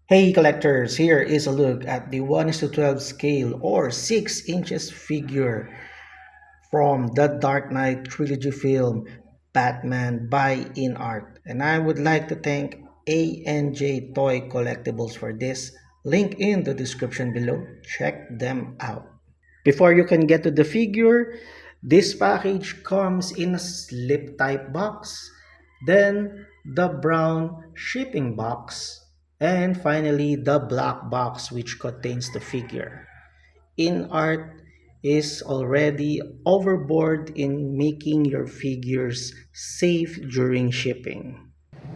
Hey collectors, here is a look at the 1:12 scale or 6 inches figure from the Dark Knight trilogy film Batman by InArt. And I would like to thank ANJ Toy Collectibles for this. Link in the description below. Check them out. Before you can get to the figure, this package comes in a slip type box, then the brown shipping box, and finally the black box which contains the figure. InArt is already overboard in making your figures safe during shipping.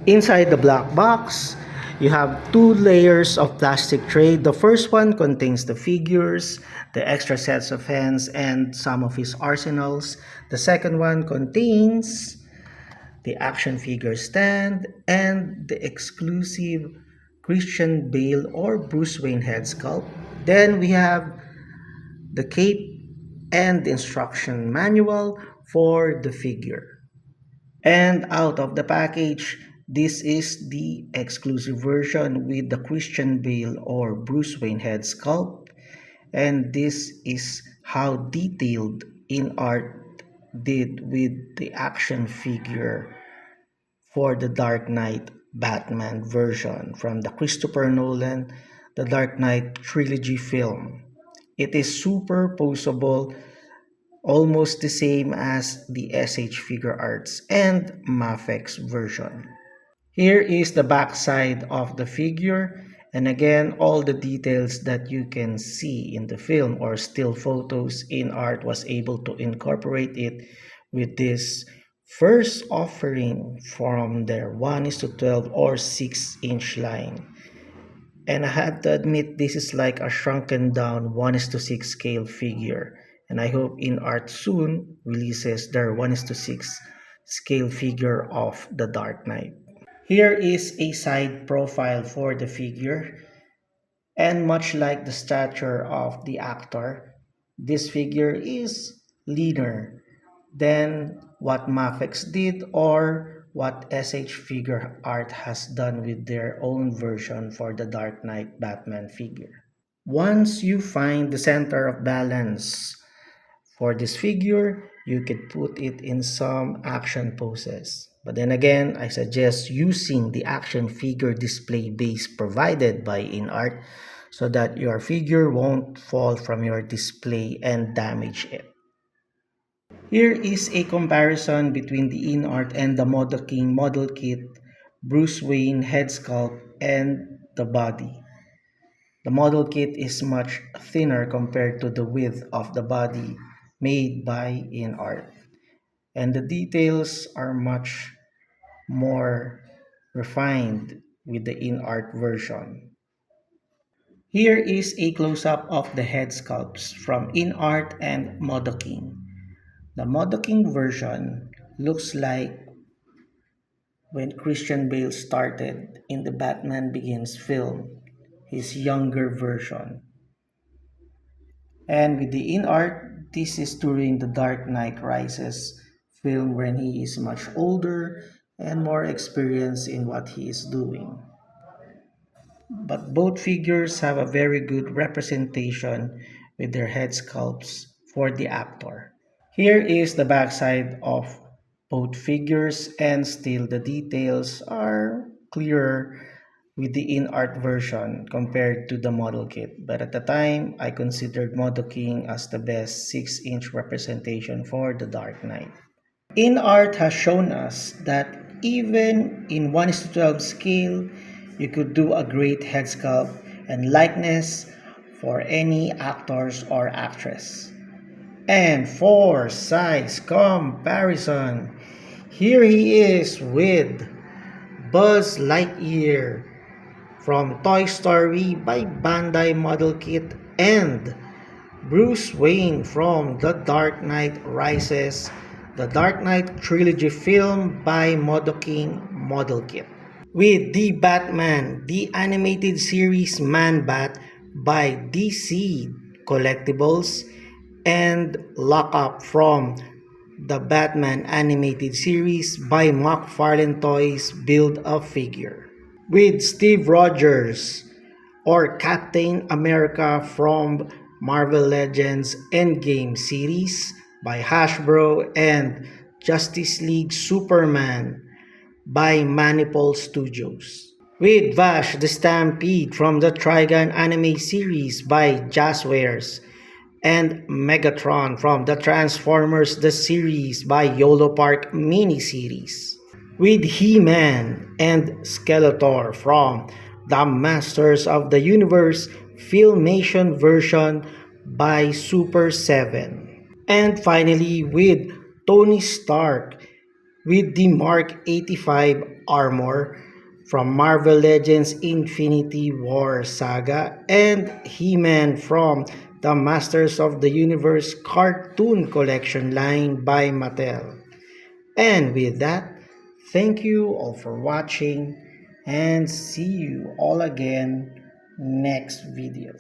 Inside the black box, you have two layers of plastic tray. The first one contains the figures, the extra sets of hands, and some of his arsenals. The second one contains the action figure stand and the exclusive Christian Bale or Bruce Wayne head sculpt. Then we have the cape and the instruction manual for the figure. And out of the package, this is the exclusive version with the Christian Bale or Bruce Wayne head sculpt. And this is how detailed InArt did with the action figure for the Dark Knight Batman version from the Christopher Nolan The Dark Knight trilogy film. It is superposable, almost the same as the SH Figure Arts and Mafex version. Here is the back side of the figure, and again all the details that you can see in the film or still photos InArt was able to incorporate it with this first offering from their 1:12 or 6-inch line. And I have to admit, this is like a shrunken down 1:6 scale figure. And I hope InArt soon releases their 1:6 scale figure of the Dark Knight. Here is a side profile for the figure. And much like the stature of the actor, this figure is leaner than what Mafex did or what SH Figure Art has done with their own version for the Dark Knight Batman figure. Once you find the center of balance for this figure, you could put it in some action poses. But then again, I suggest using the action figure display base provided by InArt so that your figure won't fall from your display and damage it. Here is a comparison between the InArt and the Model King model kit, Bruce Wayne head sculpt, and the body. The model kit is much thinner compared to the width of the body made by InArt, and the details are much more refined with the InArt version. Here is a close-up of the head sculpts from InArt and Modoking. The Modoking version looks like when Christian Bale started in the Batman Begins film, his younger version. And with the InArt, this is during the Dark Knight Rises film when he is much older and more experienced in what he is doing. But both figures have a very good representation with their head sculpts for the actor. Here is the backside of both figures, and still the details are clearer with the InArt version compared to the model kit. But at the time, I considered Model King as the best 6-inch representation for the Dark Knight. InArt has shown us that even in 1:12 scale, you could do a great head sculpt and likeness for any actors or actress. And for size comparison, here he is with Buzz Lightyear from Toy Story by Bandai Model Kit and Bruce Wayne from The Dark Knight Rises, The Dark Knight Trilogy film by Modoking Model Kit. With The Batman, the animated series Man-Bat by DC Collectibles, and Lock Up from the Batman animated series by McFarlane Toys Build a Figure. With Steve Rogers or Captain America from Marvel Legends Endgame series by Hasbro, and Justice League Superman by Manipul Studios. With Vash the Stampede from the Trigun anime series by Jazzwares, and Megatron from the Transformers the series by YOLO Park miniseries. With He-Man and Skeletor from the Masters of the Universe Filmation version by Super 7. And finally with Tony Stark with the Mark 85 armor from Marvel Legends Infinity War Saga, and He-Man from the Masters of the Universe Cartoon Collection line by Mattel. And with that, thank you all for watching and see you all again next video.